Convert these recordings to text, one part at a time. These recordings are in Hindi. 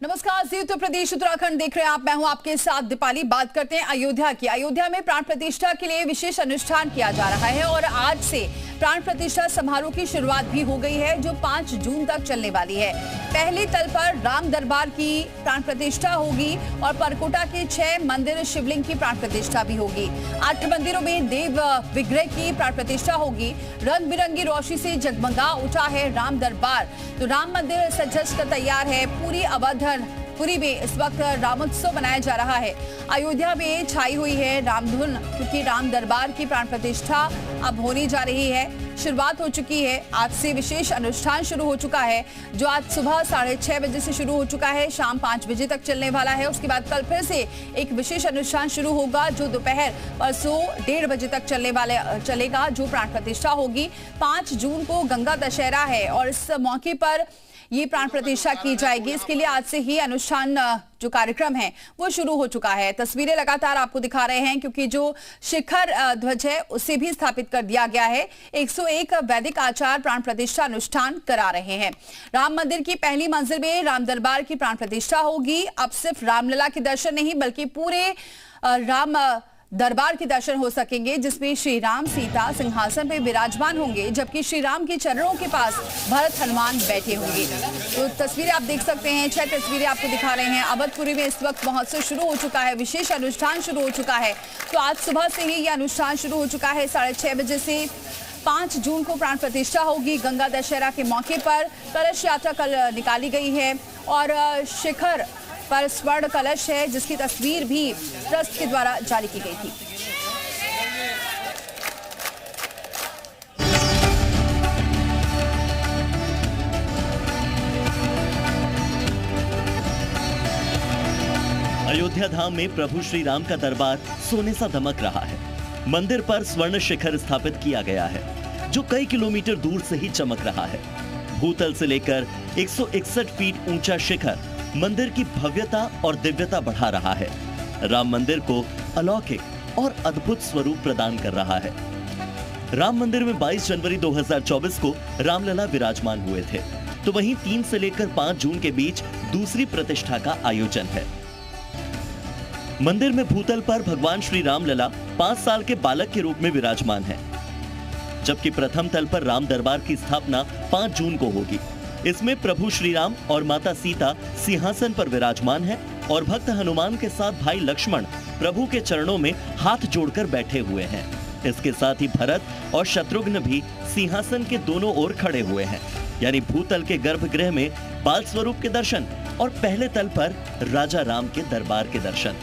नमस्कार, जी उत्तर प्रदेश उत्तराखंड देख रहे हैं आप। मैं हूं आपके साथ दीपाली। बात करते हैं अयोध्या की। अयोध्या में प्राण प्रतिष्ठा के लिए विशेष अनुष्ठान किया जा रहा है और आज से प्राण प्रतिष्ठा समारोह की शुरुआत भी हो गई है, जो 5 जून तक चलने वाली है। पहले तल पर राम दरबार की प्राण प्रतिष्ठा होगी और परकोटा के 6 मंदिर शिवलिंग की प्राण प्रतिष्ठा भी होगी। 8 मंदिरों में देव विग्रह की प्राण प्रतिष्ठा होगी। रंग बिरंगी रोशनी से जगमगा उठा है राम दरबार। तो राम मंदिर सज कर तैयार है। पुरी में इस वक्त रामोत्सव मनाया जा रहा है। अयोध्या में छाई हुई है रामधुन, क्योंकि राम दरबार की प्राण प्रतिष्ठा अब होने जा रही है। शुरुआत हो चुकी है। आज से विशेष अनुष्ठान शुरू हो चुका है, जो आज सुबह 6:30 बजे से शुरू हो चुका है, शाम 5 बजे तक चलने वाला है। उसके बाद कल फिर से एक विशेष अनुष्ठान शुरू होगा, जो दोपहर परसों 1:30 बजे तक चलेगा, जो प्राण प्रतिष्ठा होगी। 5 जून को गंगा दशहरा है और इस मौके पर ये प्राण प्रतिष्ठा की जाएगी। इसके लिए आज से ही अनुष्ठान जो कार्यक्रम है वो शुरू हो चुका है। तस्वीरें लगातार आपको दिखा रहे हैं, क्योंकि जो शिखर ध्वज है उसे भी स्थापित कर दिया गया है। 101 वैदिक आचार्य प्राण प्रतिष्ठा अनुष्ठान करा रहे हैं। राम मंदिर की पहली मंजिल में राम दरबार की प्राण प्रतिष्ठा होगी। अब सिर्फ रामलला के दर्शन नहीं, बल्कि पूरे राम दरबार के दर्शन हो सकेंगे, जिसमें श्री राम सीता सिंहासन पे विराजमान होंगे, जबकि श्री राम के चरणों के पास भरत हनुमान बैठे होंगे। तो तस्वीरें आप देख सकते हैं, 6 तस्वीरें आपको दिखा रहे हैं। अवधपुरी में इस वक्त महोत्सव शुरू हो चुका है, विशेष अनुष्ठान शुरू हो चुका है। तो आज सुबह से ही यह अनुष्ठान शुरू हो चुका है। 6:30 बजे से 5 जून को प्राण प्रतिष्ठा होगी। गंगा दशहरा के मौके पर कलश यात्रा कल निकाली गई है और शिखर पर स्वर्ण कलश है, जिसकी तस्वीर भी ट्रस्ट के द्वारा जारी की गई थी। अयोध्या धाम में प्रभु श्री राम का दरबार सोने सा दमक रहा है। मंदिर पर स्वर्ण शिखर स्थापित किया गया है, जो कई किलोमीटर दूर से ही चमक रहा है। भूतल से लेकर 161 फीट ऊंचा शिखर मंदिर की भव्यता और दिव्यता बढ़ा रहा है। राम मंदिर को अलौकिक और अद्भुत स्वरूप प्रदान कर रहा है। राम मंदिर में 22 जनवरी 2024 को रामलला विराजमान हुए थे, तो वहीं 3 से लेकर 5 जून के बीच दूसरी प्रतिष्ठा का आयोजन है। मंदिर में भूतल पर भगवान श्री रामलला 5 साल के बालक के रूप में विराजमान है, जबकि प्रथम तल पर राम दरबार की स्थापना 5 जून को होगी। इसमें प्रभु श्री राम और माता सीता सिंहासन पर विराजमान है और भक्त हनुमान के साथ भाई लक्ष्मण प्रभु के चरणों में हाथ जोड़कर बैठे हुए हैं। इसके साथ ही भरत और शत्रुघ्न भी सिंहासन के दोनों ओर खड़े हुए हैं। यानी भूतल के गर्भगृह में बाल स्वरूप के दर्शन और पहले तल पर राजा राम के दरबार के दर्शन।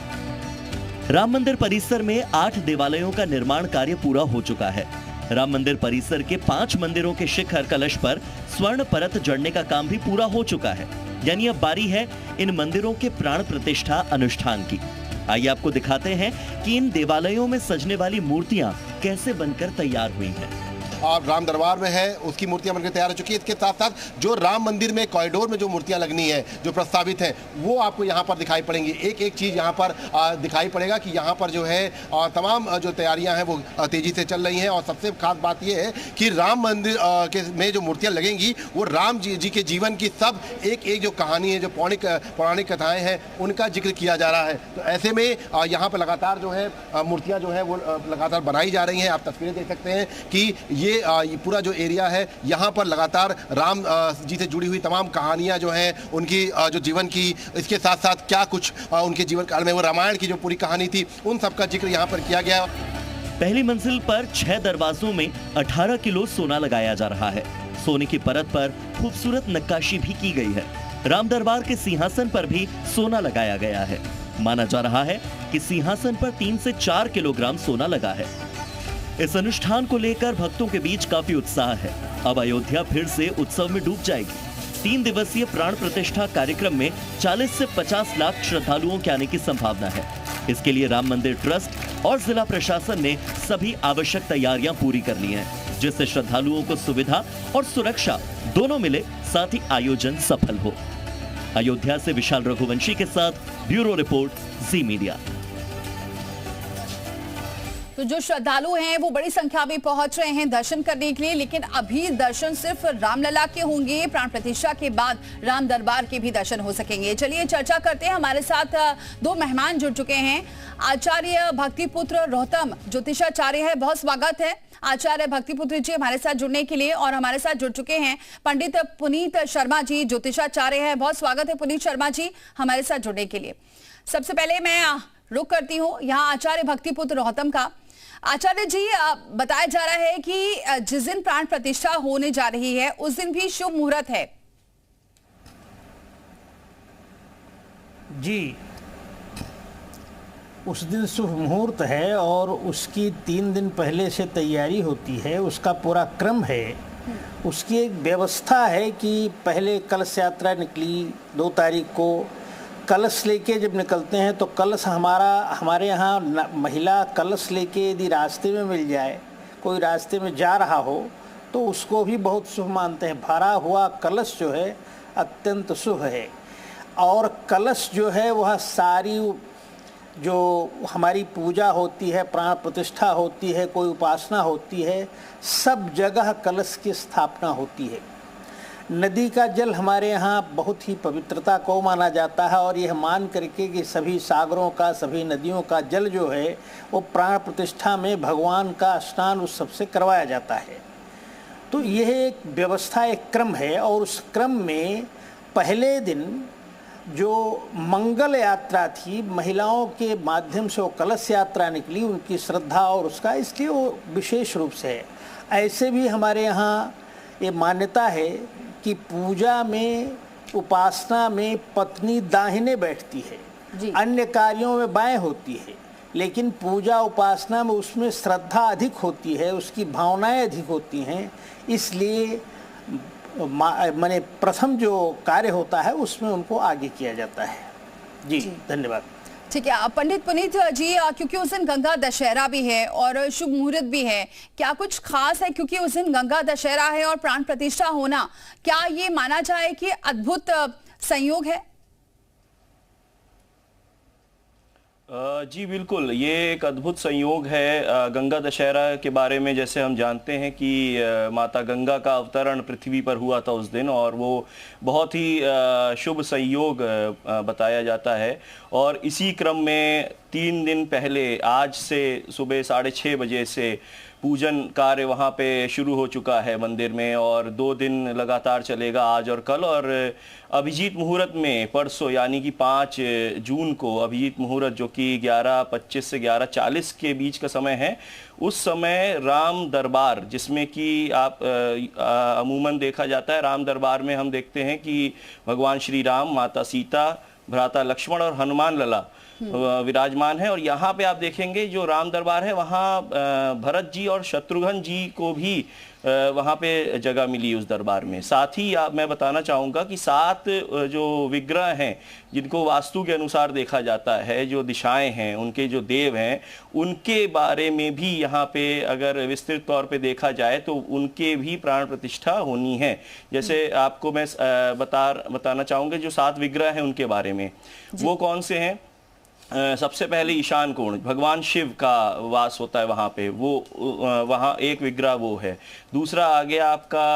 राम मंदिर परिसर में 8 देवालयों का निर्माण कार्य पूरा हो चुका है। राम मंदिर परिसर के 5 मंदिरों के शिखर कलश पर स्वर्ण परत जड़ने का काम भी पूरा हो चुका है। यानी अब बारी है इन मंदिरों के प्राण प्रतिष्ठा अनुष्ठान की। आइए आपको दिखाते हैं कि इन देवालयों में सजने वाली मूर्तियां कैसे बनकर तैयार हुई हैं। और राम दरबार में है उसकी मूर्तियां बनकर तैयार हो चुकी है। इसके साथ साथ जो राम मंदिर में कॉरिडोर में जो मूर्तियां लगनी है, जो प्रस्तावित है, वो आपको यहाँ पर दिखाई पड़ेंगी। एक एक चीज़ यहाँ पर दिखाई पड़ेगा कि यहाँ पर जो है तमाम जो तैयारियां हैं वो तेज़ी से चल रही हैं। और सबसे खास बात ये है कि राम मंदिर में जो मूर्तियाँ लगेंगी वो राम जी के जीवन की सब एक एक जो कहानी है, जो पौराणिक कथाएँ हैं, उनका जिक्र किया जा रहा है। तो ऐसे में यहाँ पर लगातार जो है मूर्तियाँ जो है वो लगातार बनाई जा रही हैं। आप तस्वीरें देख सकते हैं कि ये पूरा जो एरिया है, यहाँ पर लगातार राम जी से जुड़ी हुई तमाम कहानियाँ जो हैं, उनकी जो जीवन की, इसके साथ साथ क्या कुछ उनके जीवन काल में वो रामायण की जो पूरी कहानी थी, उन सब का जिक्र यहाँ पर किया गया। पहली मंजिल पर 6 दरवाजों में 18 किलो सोना लगाया जा रहा है। सोने की परत पर खूबसूरत नक्काशी भी की गई है। राम दरबार के सिंहासन पर भी सोना लगाया गया है। माना जा रहा है कि सिंहासन पर 3 से 4 किलोग्राम सोना लगा है। इस अनुष्ठान को लेकर भक्तों के बीच काफी उत्साह है। अब अयोध्या फिर से उत्सव में डूब जाएगी। 3 दिवसीय प्राण प्रतिष्ठा कार्यक्रम में 40 से 50 लाख श्रद्धालुओं के आने की संभावना है। इसके लिए राम मंदिर ट्रस्ट और जिला प्रशासन ने सभी आवश्यक तैयारियां पूरी कर ली हैं, जिससे श्रद्धालुओं को सुविधा और सुरक्षा दोनों मिले, साथ ही आयोजन सफल हो। अयोध्या से विशाल रघुवंशी के साथ ब्यूरो रिपोर्ट, जी मीडिया। तो जो श्रद्धालु हैं वो बड़ी संख्या में पहुंच रहे हैं दर्शन करने के लिए, लेकिन अभी दर्शन सिर्फ रामलला के होंगे। प्राण प्रतिष्ठा के बाद राम दरबार के भी दर्शन हो सकेंगे। चलिए चर्चा करते हैं। हमारे साथ दो मेहमान जुड़ चुके हैं। आचार्य भक्तिपुत्र रोहतम ज्योतिषाचार्य है, बहुत स्वागत है आचार्य भक्तिपुत्र जी हमारे साथ जुड़ने के लिए। और हमारे साथ जुड़ चुके हैं पंडित पुनीत शर्मा जी, ज्योतिषाचार्य है, बहुत स्वागत है पुनीत शर्मा जी हमारे साथ जुड़ने के लिए। सबसे पहले मैं रुक करती हूँ यहाँ आचार्य भक्तिपुत्र रोहतम का। आचार्य जी, बताया जा रहा है कि जिस दिन प्राण प्रतिष्ठा होने जा रही है उस दिन भी शुभ मुहूर्त है। जी, उस दिन शुभ मुहूर्त है और उसकी 3 दिन पहले से तैयारी होती है, उसका पूरा क्रम है। उसकी एक व्यवस्था है कि पहले कलश यात्रा निकली 2 तारीख को। कलश लेके जब निकलते हैं तो कलश हमारे यहाँ महिला कलश लेके यदि रास्ते में मिल जाए, कोई रास्ते में जा रहा हो तो उसको भी बहुत शुभ मानते हैं। भरा हुआ कलश जो है अत्यंत शुभ है। और कलश जो है वह सारी जो हमारी पूजा होती है, प्राण प्रतिष्ठा होती है, कोई उपासना होती है, सब जगह कलश की स्थापना होती है। नदी का जल हमारे यहाँ बहुत ही पवित्रता को माना जाता है और यह मान करके कि सभी सागरों का, सभी नदियों का जल जो है वो प्राण प्रतिष्ठा में भगवान का स्नान उस सबसे करवाया जाता है। तो यह एक व्यवस्था, एक क्रम है। और उस क्रम में पहले दिन जो मंगल यात्रा थी, महिलाओं के माध्यम से वो कलश यात्रा निकली, उनकी श्रद्धा और उसका, इसलिए वो विशेष रूप से है। ऐसे भी हमारे यहाँ ये मान्यता है कि पूजा में, उपासना में पत्नी दाहिने बैठती है, अन्य कार्यों में बाएं होती है, लेकिन पूजा उपासना में उसमें श्रद्धा अधिक होती है, उसकी भावनाएं अधिक होती हैं। इसलिए माने प्रथम जो कार्य होता है उसमें उनको आगे किया जाता है। जी। धन्यवाद। ठीक है पंडित पुनीत जी, क्योंकि उस दिन गंगा दशहरा भी है और शुभ मुहूर्त भी है, क्या कुछ खास है क्योंकि उस दिन गंगा दशहरा है और प्राण प्रतिष्ठा होना, क्या ये माना जाए कि अद्भुत संयोग है? जी बिल्कुल, ये एक अद्भुत संयोग है। गंगा दशहरा के बारे में जैसे हम जानते हैं कि माता गंगा का अवतरण पृथ्वी पर हुआ था उस दिन, और वो बहुत ही शुभ संयोग बताया जाता है। और इसी क्रम में 3 दिन पहले, आज से सुबह 6:30 बजे से पूजन कार्य वहाँ पे शुरू हो चुका है मंदिर में, और 2 दिन लगातार चलेगा, आज और कल। और अभिजीत मुहूर्त में परसों यानी कि 5 जून को अभिजीत मुहूर्त, जो कि 11:25 से 11:40 के बीच का समय है, उस समय राम दरबार, जिसमें कि आप अमूमन देखा जाता है, राम दरबार में हम देखते हैं कि भगवान श्री राम, माता सीता, भ्राता लक्ष्मण और हनुमान लला विराजमान है। और यहाँ पे आप देखेंगे जो राम दरबार है वहाँ भरत जी और शत्रुघ्न जी को भी वहाँ पे जगह मिली उस दरबार में। साथ ही मैं बताना चाहूँगा कि 7 जो विग्रह हैं जिनको वास्तु के अनुसार देखा जाता है, जो दिशाएं हैं, उनके जो देव हैं, उनके बारे में भी यहाँ पे अगर विस्तृत तौर पे देखा जाए तो उनके भी प्राण प्रतिष्ठा होनी है। जैसे आपको मैं बताना चाहूँगा जो 7 विग्रह हैं उनके बारे में, वो कौन से हैं। सबसे पहले ईशान कोण, भगवान शिव का वास होता है वहाँ पे, वो वहाँ एक विग्रह वो है। दूसरा आ गया आपका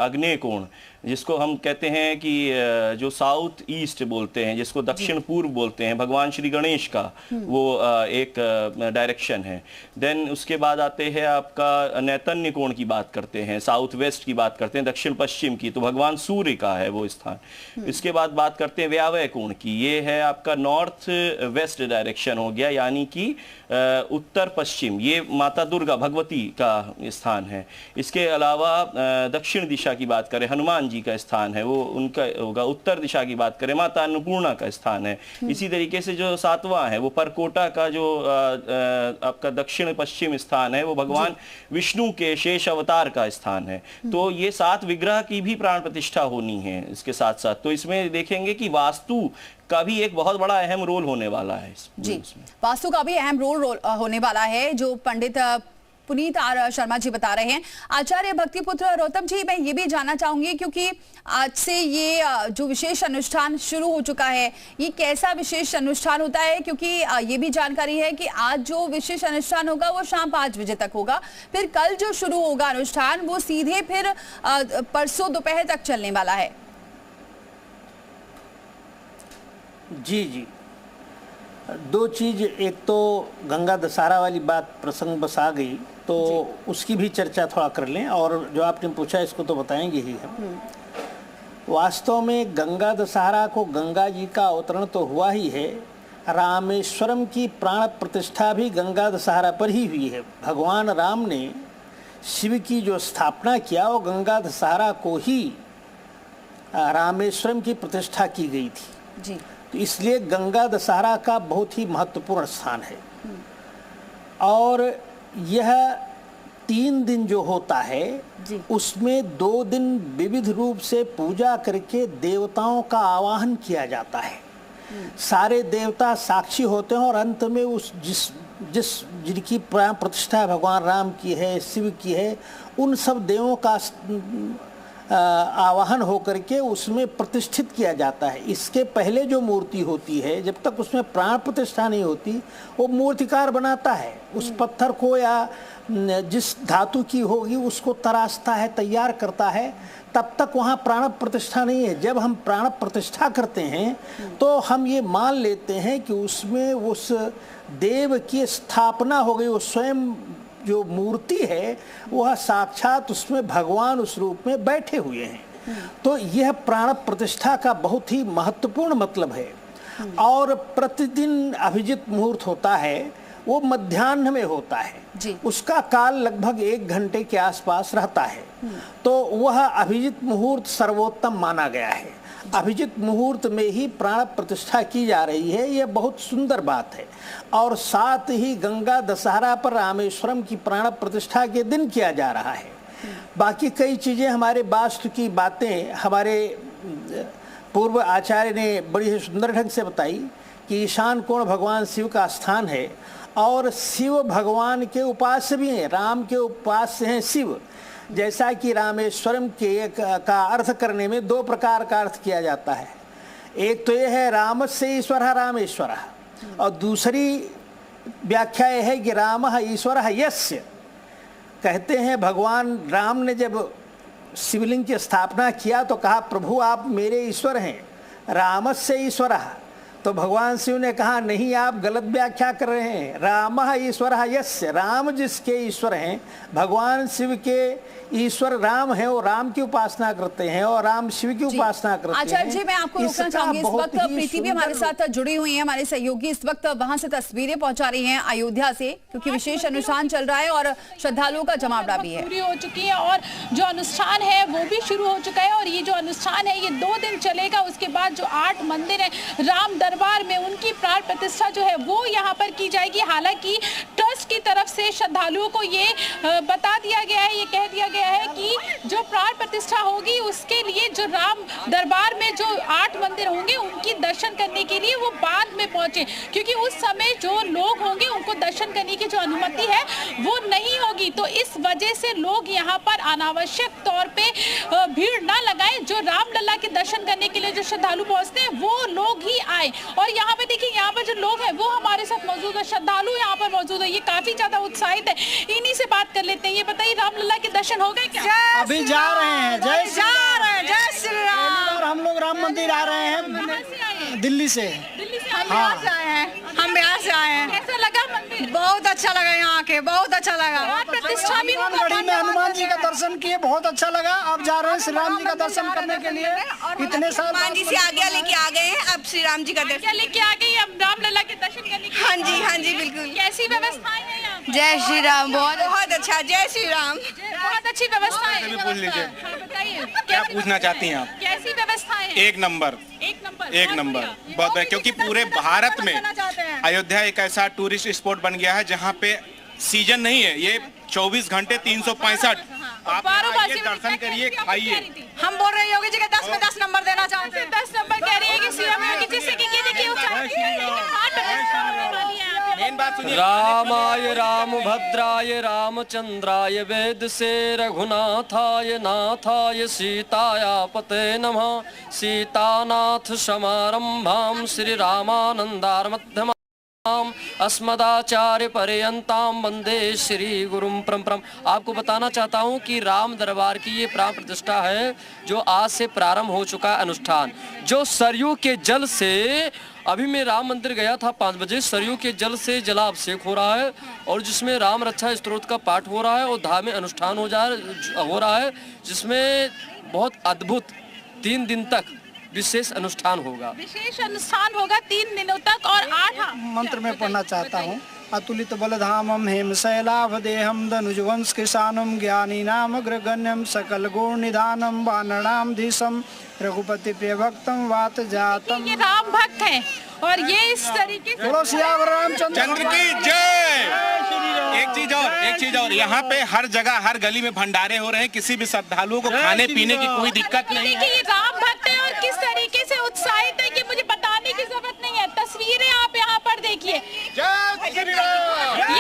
आग्नेय कोण, जिसको हम कहते हैं कि जो साउथ ईस्ट बोलते हैं, जिसको दक्षिण पूर्व बोलते हैं, भगवान श्री गणेश का वो एक डायरेक्शन है। देन उसके बाद आते हैं आपका नैतन्य कोण की बात करते हैं, साउथ वेस्ट की बात करते हैं, दक्षिण पश्चिम की, तो भगवान सूर्य का है वो स्थान। इसके बाद बात करते हैं व्यावय कोण की, ये है आपका नॉर्थ वेस्ट डायरेक्शन हो गया, यानी कि उत्तर पश्चिम, ये माता दुर्गा भगवती का स्थान है। इसके अलावा दक्षिण दिशा की बात करें, हनुमान जी का स्थान है, वो उनका होगा। उत्तर दिशा की बात करें, माता अन्नपूर्णा का स्थान है। इसी तरीके से जो 7वां है वो परकोटा का जो आपका दक्षिण पश्चिम स्थान है, वो भगवान विष्णु के शेष अवतार का स्थान है। तो ये 7 विग्रह की भी प्राण प्रतिष्ठा होनी है इसके साथ साथ। तो इसमें देखेंगे कि वास्तु का भी एक बहुत बड़ा अहम रोल होने वाला है। जी, वास्तु का भी अहम रोल होने वाला है। जो पंडित पुनीत आर शर्मा जी बता रहे हैं। आचार्य भक्तिपुत्र रोतम जी, मैं ये भी जानना चाहूंगी क्योंकि आज से ये जो विशेष अनुष्ठान शुरू हो चुका है, ये कैसा विशेष अनुष्ठान होता है? क्योंकि ये भी जानकारी है कि आज जो विशेष अनुष्ठान होगा वो शाम 5 बजे तक होगा, फिर कल जो शुरू होगा अनुष्ठान वो सीधे फिर परसों दोपहर तक चलने वाला है। जी जी, दो चीज, एक तो गंगा दशहरा वाली बात प्रसंग बस आ गई तो उसकी भी चर्चा थोड़ा कर लें, और जो आपने पूछा इसको तो बताएंगे ही हम। वास्तव में गंगा दशहरा को गंगा जी का अवतरण तो हुआ ही है, रामेश्वरम की प्राण प्रतिष्ठा भी गंगा दशहरा पर ही हुई है। भगवान राम ने शिव की जो स्थापना किया वो गंगा दशहरा को ही रामेश्वरम की प्रतिष्ठा की गई थी जी। तो इसलिए गंगा दशहरा का बहुत ही महत्वपूर्ण स्थान है। और यह 3 दिन जो होता है उसमें 2 दिन विविध रूप से पूजा करके देवताओं का आवाहन किया जाता है। सारे देवता साक्षी होते हैं और अंत में उस जिनकी प्राण प्रतिष्ठा भगवान राम की है, शिव की है, उन सब देवों का आवाहन होकर के उसमें प्रतिष्ठित किया जाता है। इसके पहले जो मूर्ति होती है, जब तक उसमें प्राण प्रतिष्ठा नहीं होती, वो मूर्तिकार बनाता है उस पत्थर को या जिस धातु की होगी उसको तराशता है, तैयार करता है, तब तक वहाँ प्राण प्रतिष्ठा नहीं है। जब हम प्राण प्रतिष्ठा करते हैं तो हम ये मान लेते हैं कि उसमें उस देव की स्थापना हो गई, वो स्वयं जो मूर्ति है वह साक्षात उसमें भगवान उस रूप में बैठे हुए हैं। तो यह प्राण प्रतिष्ठा का बहुत ही महत्वपूर्ण मतलब है। और प्रतिदिन अभिजित मुहूर्त होता है, वो मध्याह्न में होता है जी। उसका काल लगभग 1 घंटे के आसपास रहता है। तो वह अभिजित मुहूर्त सर्वोत्तम माना गया है। अभिजित मुहूर्त में ही प्राण प्रतिष्ठा की जा रही है, यह बहुत सुंदर बात है। और साथ ही गंगा दशहरा पर रामेश्वरम की प्राण प्रतिष्ठा के दिन किया जा रहा है। बाकी कई चीज़ें हमारे वास्तु की बातें हमारे पूर्व आचार्य ने बड़ी सुंदर ढंग से बताई कि ईशान कोण भगवान शिव का स्थान है और शिव भगवान के उपास्य भी हैं, राम के उपास्य हैं शिव। जैसा कि रामेश्वरम के का अर्थ करने में 2 प्रकार का अर्थ किया जाता है। एक तो यह है रामस्य ईश्वरः रामेश्वरः, और दूसरी व्याख्या यह है कि रामः ईश्वरः यस्य। कहते हैं भगवान राम ने जब शिवलिंग की स्थापना किया तो कहा प्रभु आप मेरे ईश्वर हैं, रामस्य ईश्वरः। तो भगवान शिव ने कहा नहीं, आप गलत व्याख्या कर रहे हैं, रामः ईश्वरः यस्य, राम जिसके ईश्वर हैं, भगवान शिव के ईश्वर राम है, वो राम की उपासना करते हैं और राम शिव की उपासना करते हैं। आचार्य जी, मैं आपको रोकना चाहूंगी, इस वक्त प्रीति भी हमारे साथ जुड़ी हुई है, हमारे सहयोगी इस वक्त वहां से तस्वीरें पहुंचा रही हैं अयोध्या से, क्योंकि विशेष अनुष्ठान चल रहा है और श्रद्धालुओं का जमावड़ा भी है। पूरी हो चुकी है और जो अनुष्ठान है वो भी शुरू हो चुका है। और ये जो अनुष्ठान है ये 2 दिन चलेगा। उसके बाद जो 8 मंदिर है राम दरबार में, उनकी प्राण प्रतिष्ठा जो है वो यहाँ पर की जाएगी। हालांकि ट्रस्ट की तरफ से श्रद्धालुओं को ये बता दिया गया है, ये कह दिया गया है कि जो प्राण प्रतिष्ठा होगी उसके लिए जो राम दरबार में जो 8 मंदिर होंगे उनकी दर्शन करने के लिए वो बाद में पहुंचे, क्योंकि उस समय जो लोग होंगे उनको दर्शन करने की जो अनुमति है वो नहीं होगी। तो इस वजह से लोग यहाँ पर अनावश्यक तौर पे भीड़ ना लगाएं। जो रामलला के दर्शन करने के लिए जो श्रद्धालु पहुंचते हैं वो लोग ही आए। और यहाँ पे देखिए, यहाँ पर जो लोग हैं वो हमारे साथ मौजूद है, श्रद्धालु यहाँ पर मौजूद है, ये काफी ज्यादा उत्साहित है। इन्हीं से बात कर लेते हैं। ये बताइए रामलला के दर्शन हो गए क्या? अभी जा रहे हैं। जय श्री राम। जय श्री राम। हम लोग राम मंदिर आ रहे हैं दिल्ली से। हम बिहार से आए हैं। हम बिहार से आए हैं। कैसा लगा मंदिर? बहुत अच्छा लगा, यहाँ के बहुत अच्छा लगा। प्रतिष्ठा भी गढ़ी में हनुमान जी का दर्शन किए, बहुत अच्छा लगा। अब जा रहे हैं श्री राम जी का दर्शन करने के लिए। इतने साल हनुमान जी से आज्ञा लेके आ गए हैं, अब श्री राम जी का दर्शन लेके आ गई, अब रामलला के दर्शन करने के लिए। हाँ जी बिल्कुल। कैसी व्यवस्थाएं हैं यहाँ? जय श्री राम। बहुत अच्छा। जय श्री राम। बहुत अच्छी व्यवस्था है। पूछ लीजिए, बताइए क्या पूछना चाहती हैं आप? कैसी व्यवस्था है? एक नंबर बहुत है, क्योंकि पूरे भारत में अयोध्या एक ऐसा टूरिस्ट स्पॉट बन गया है जहाँ पे सीजन नहीं है, ये 24 घंटे 365। आप आइए, दर्शन करिए, खाइए। हम बोल रहे हैं योगी जी के 10 में 10 नंबर देना चाहते हैं। 10 नंबर कह रही है कि सीएम योगी जिससे कि ये देखिए मेन बात रामाय रामभद्राय रामचंद्राय वेदसे रघुनाथाय नाथाय सीतायापते नमः। सीतानाथ समारंभां श्री रामानंदारमध्यमाम् अस्मदाचार्य पर्यंताम वंदे श्री गुरुम परम। आपको बताना चाहता हूं कि राम दरबार की ये प्राण प्रतिष्ठा है जो आज से प्रारंभ हो चुका अनुष्ठान, जो सरयू के जल से, अभी मैं राम मंदिर गया था 5 बजे, सरयू के जल से जलाभिषेक हो रहा है और जिसमें राम रक्षा स्तोत्र का पाठ हो रहा है और धार्मिक अनुष्ठान हो रहा है, जिसमें बहुत अद्भुत 3 दिन तक विशेष अनुष्ठान होगा। विशेष अनुष्ठान होगा 3 दिनों तक। और 8 मंत्र में पढ़ना चाहता हूँ। अतुलित बलधामम हेम शैलाभ देहम धनुजवंश किसानम ज्ञानी नाम अग्रगण्यम सकल गुण निधानम वानराम धीशम रघुपति प्रिय भक्तम वात जातम। ये राम भक्त हैं और ये इस तरीके से बोलो सियावर रामचंद्र की जय। एक चीज और यहाँ पे हर जगह हर गली में भंडारे हो रहे हैं, किसी भी श्रद्धालुओं को खाने पीने की कोई दिक्कत नहीं है। ये राम भक्त है और किस तरीके से उत्साहित है कि मुझे बताने की जरूरत नहीं है। तस्वीरें आप यहाँ पर देखिए, ये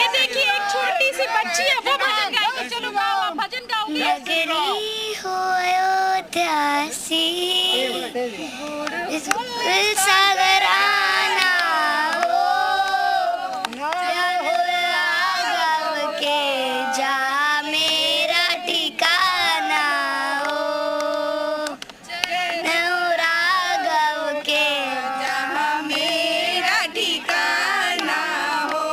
देखिए एक छोटी सी बच्ची है, वो भजन गाएगी। चलो भजन गाओगे। नगरी हो अयोध्यासी सागर आना हो, राघव के जहाँ मेरा ठिकाना हो, राघव के जहाँ मेरा ठिकाना हो।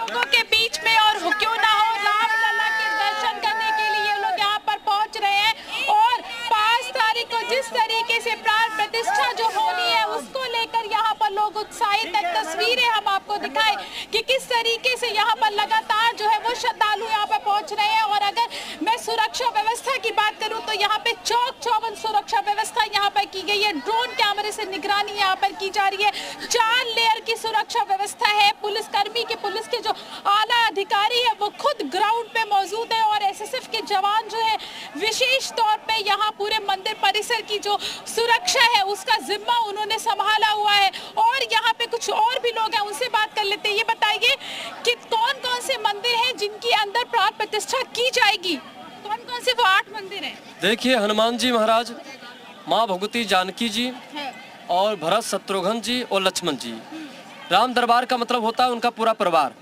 लोगों के बीच में और क्यों ना हो, रामलला के दर्शन करने के लिए लोग यहाँ पर पहुँच रहे हैं। और 5 तारीख को जिस तरीके से प्राण प्रतिष्ठा जो होनी है उसको लेकर यहाँ पर लोग उत्साहित है। तस्वीरें हम आपको दिखाएं कि किस तरीके से यहाँ पर लगातार जो है वो श्रद्धालु यहाँ पर पहुँच रहे हैं। और अगर मैं सुरक्षा व्यवस्था की बात करूँ तो यहाँ पे चौक चौबंद सुरक्षा व्यवस्था यहाँ पर की गई है। ड्रोन कैमरे से निगरानी यहाँ पर की जा रही है। 4 लेयर की सुरक्षा व्यवस्था है। पुलिस के जो आला अधिकारी है वो खुद ग्राउंड पे मौजूद है और एसएसएफ के जवान जो है विशेष तौर पे यहाँ पूरे मंदिर परिसर की जो सुरक्षा है उसका जिम्मा उन्होंने संभाला हुआ है। और यहाँ पे कुछ और भी लोग हैं, उनसे बात कर लेते हैं। ये बताइए कि कौन कौन से मंदिर हैं जिनकी अंदर प्राण प्रतिष्ठा की जाएगी? कौन कौन से वो 8 मंदिर हैं? देखिए, हनुमान जी महाराज, माँ भगवती जानकी जी और भरत शत्रुघ्न जी और लक्ष्मण जी। राम दरबार का मतलब होता है उनका पूरा परिवार।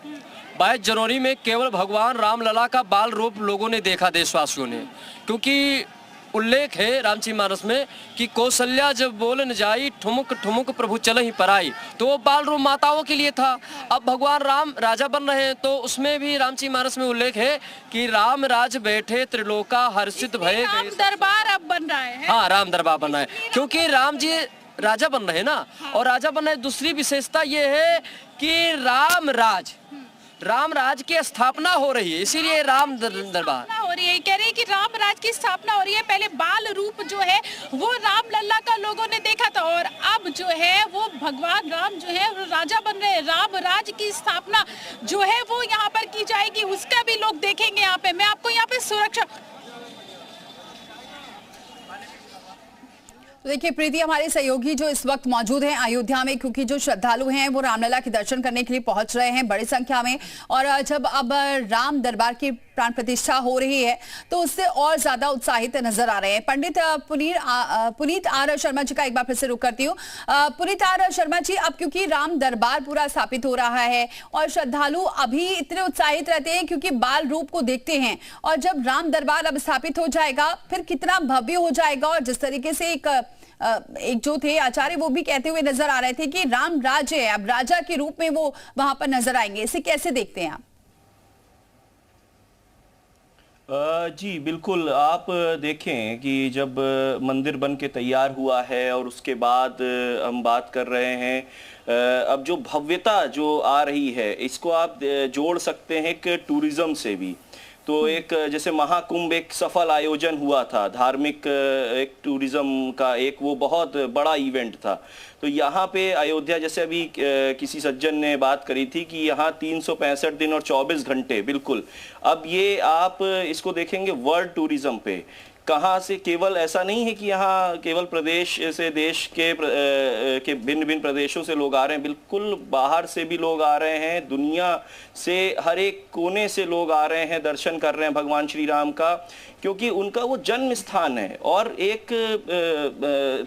22 जनवरी में केवल भगवान रामलला का बाल रूप लोगों ने देखा, देशवासियों ने, क्योंकि उल्लेख है रामचरितमानस में कि कौशल्या जब बोल न जाई ठुमुक ठुमुक प्रभु चल ही पराई, तो वो बाल रूप माताओं के लिए था। अब भगवान राम राजा बन रहे हैं तो उसमें भी रामचरितमानस में उल्लेख है कि राम राज बैठे त्रिलोका हर्षित भय। राम दरबार अब बन रहा है। हाँ, राम दरबार बन रहा है क्योंकि राम जी राजा बन रहे हैं ना। और राजा बन रहे, दूसरी विशेषता ये है कि राम राज की स्थापना हो रही है, इसीलिए राम दरबार हो रही है। कह रहे हैं कि राम राज की स्थापना हो रही है। पहले बाल रूप जो है वो रामलला का लोगों ने देखा था और अब जो है वो भगवान राम जो है वो राजा बन रहे हैं। राम राज की स्थापना जो है वो यहाँ पर की जाएगी, उसका भी लोग देखेंगे। यहाँ पे मैं आपको यहाँ पे सुरक्षा। तो देखिए प्रीति, हमारे सहयोगी जो इस वक्त मौजूद हैं अयोध्या में, क्योंकि जो श्रद्धालु हैं वो रामलला के दर्शन करने के लिए पहुंच रहे हैं बड़ी संख्या में। और जब अब राम दरबार की प्राण प्रतिष्ठा हो रही है तो उससे और ज्यादा उत्साहित नजर आ रहे हैं। पंडित पुनीत आर शर्मा जी का एक बार फिर से रुख करती हूँ। पुनीत आर शर्मा जी, अब क्योंकि राम दरबार पूरा स्थापित हो रहा है और श्रद्धालु अभी इतने उत्साहित रहते हैं क्योंकि बाल रूप को देखते हैं, और जब राम दरबार अब स्थापित हो जाएगा फिर कितना भव्य हो जाएगा। और जिस तरीके से एक जो थे आचार्य वो भी कहते हुए नजर आ रहे थे कि राम राज है, अब राजा के रूप में वो वहां पर नजर आएंगे, इसे कैसे देखते हैं आप? जी बिल्कुल, आप देखें कि जब मंदिर बन के तैयार हुआ है और उसके बाद हम बात कर रहे हैं, अब जो भव्यता जो आ रही है इसको आप जोड़ सकते हैं एक टूरिज्म से भी। तो एक जैसे महाकुंभ एक सफल आयोजन हुआ था, धार्मिक एक टूरिज्म का एक वो बहुत बड़ा इवेंट था। तो यहाँ पे अयोध्या, जैसे अभी किसी सज्जन ने बात करी थी कि यहाँ 365 दिन और 24 घंटे, बिल्कुल। अब ये आप इसको देखेंगे वर्ल्ड टूरिज्म पे कहाँ से, केवल ऐसा नहीं है कि यहाँ केवल प्रदेश से, देश के भिन्न भिन्न प्रदेशों से लोग आ रहे हैं, बिल्कुल बाहर से भी लोग आ रहे हैं, दुनिया से हर एक कोने से लोग आ रहे हैं, दर्शन कर रहे हैं भगवान श्री राम का, क्योंकि उनका वो जन्म स्थान है। और एक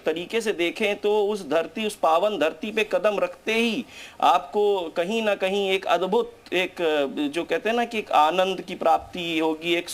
तरीके से देखें तो उस धरती, उस पावन धरती पे कदम रखते ही आपको कहीं ना कहीं एक अद्भुत, एक जो कहते हैं ना कि एक आनंद की प्राप्ति होगी, एक